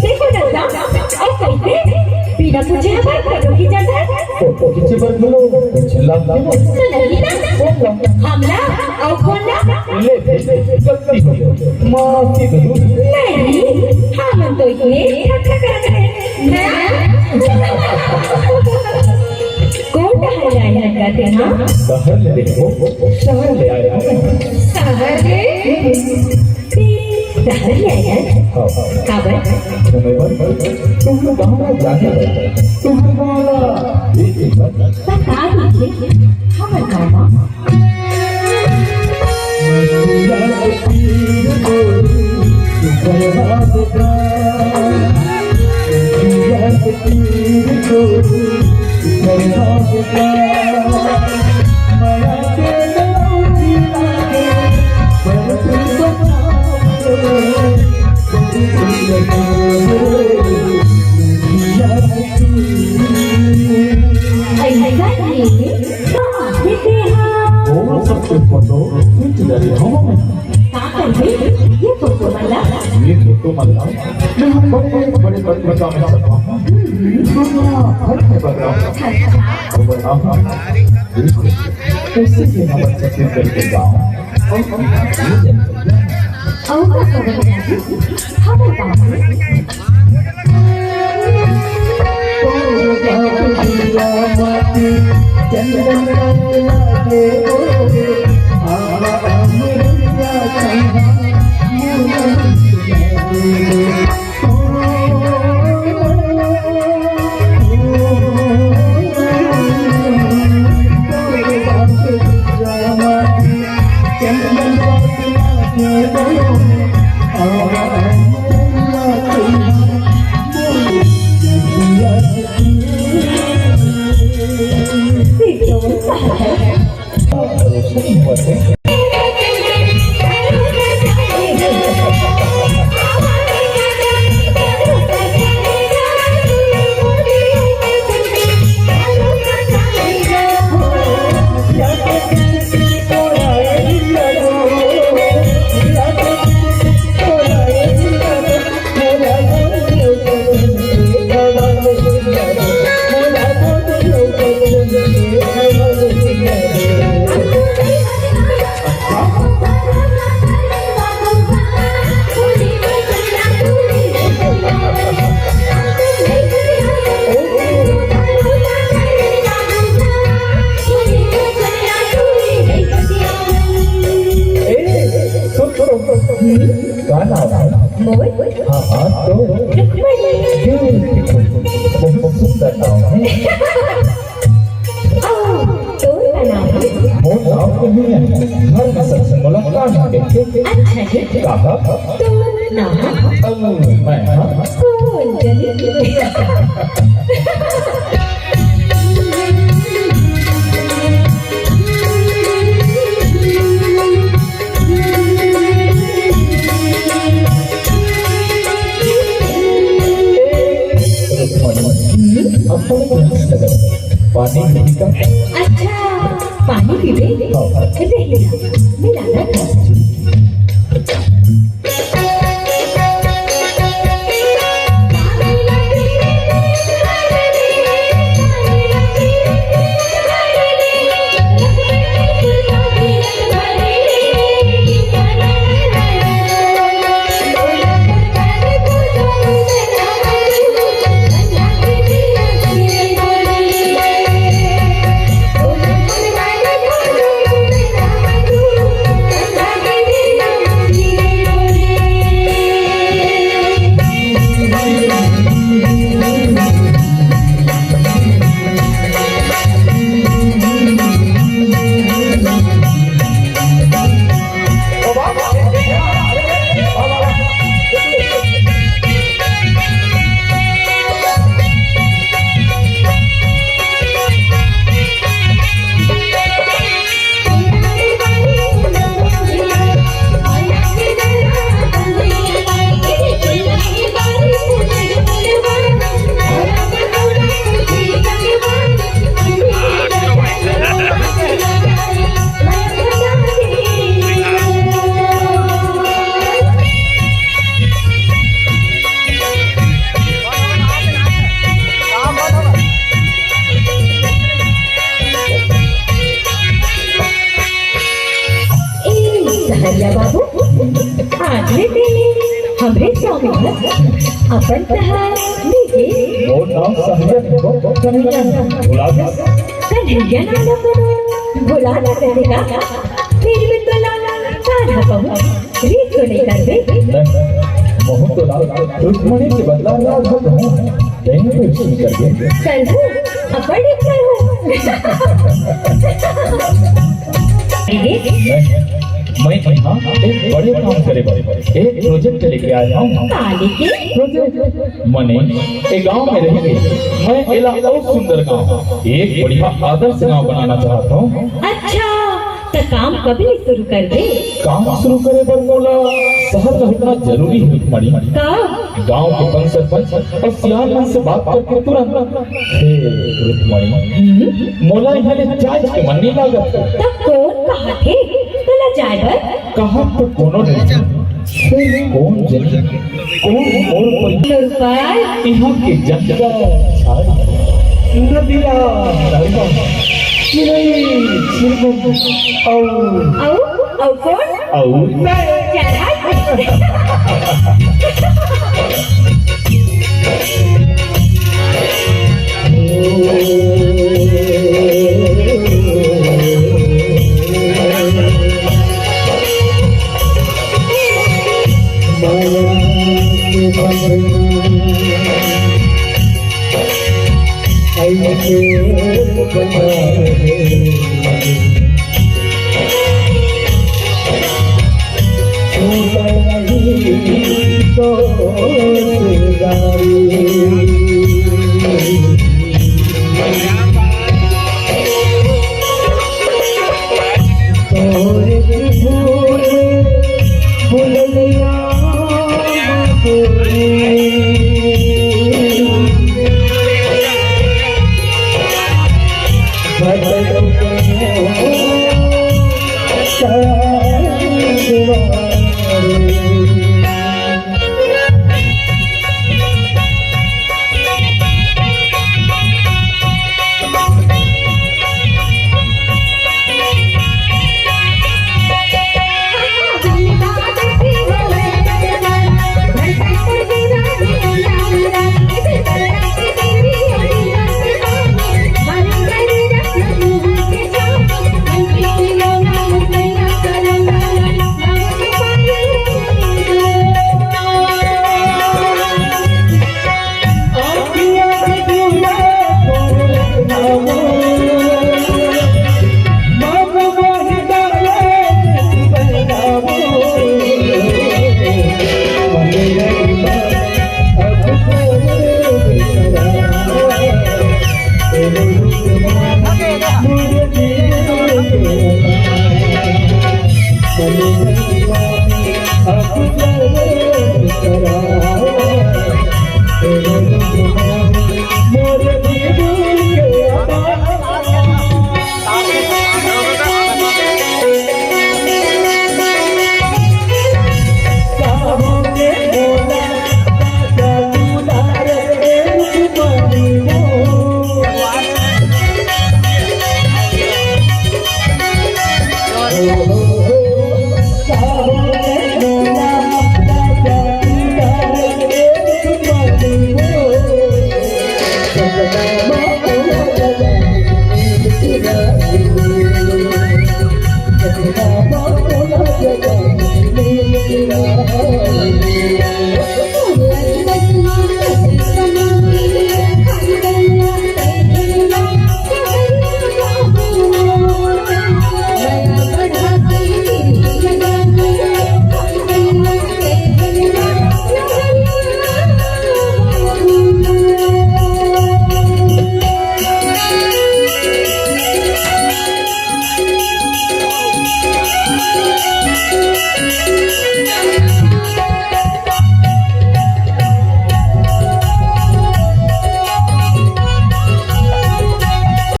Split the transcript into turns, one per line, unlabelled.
देखो दादा और कैसे बिना पूछे हमारे करोगी जाता है
तो किसी पर बोलो कुछ लगती हो
तो लगी ना हमला और कौन ना
ले गलती हो गई माफी दो
नहीं हम तो ये ठट्ठा कर रहे हैं कौन टहल आया कहते हैं
शहर ले देखो शहर ले आया
शहर ले शहर ले आया काबर
तुम्हें तुम गाँव जाने लगे तुम वाला
बता दीजिए हमारे गाँव
कैसे के हम अच्छे करके गाँव
और क्या करेंगे हमारे गाँव
पानी नहीं का
अच्छा पानी पीवे मिला ना सहरिया बाबू आजले तेने हमरे स्वामी अपन तहार लीजे
और नाम सहजन कन्हैया गुलाब
कन्हैया नाना को भुला ना करेगा फिर भी तो लाला साधा कहूँ रीत तो नहीं करवे
मोहन तो लाल रुक्मणी के बदला लाल हो देंगे तो इसमें कर देंगे
कर हूँ अपन एक कर हूँ
मैं यहाँ एक बड़े काम करे एक प्रोजेक्ट लेके आया हूँ
काले के
प्रोजेक्ट मने एक गांव में रहेंगे मैं इला और सुंदर गांव एक बढ़िया आदर्श गांव बनाना चाहता हूँ
अच्छा तो काम कभी शुरू कर दे
काम शुरू करे पर बोला शहर रहना जरूरी है मणि
काम
गांव के पंच सरपंच और सियान से बात करके तुरंत रुक्मणी मोला यहाँ ले जांच के मन नहीं लागत
तब कौन कहा थे तोला जाए बर
कहा तो कोनो नहीं फिर कौन जन कौन और कोई
नूरपाल
यहाँ के जनता नदिया नरवा नहीं सिर्फ
औ कौन
Aku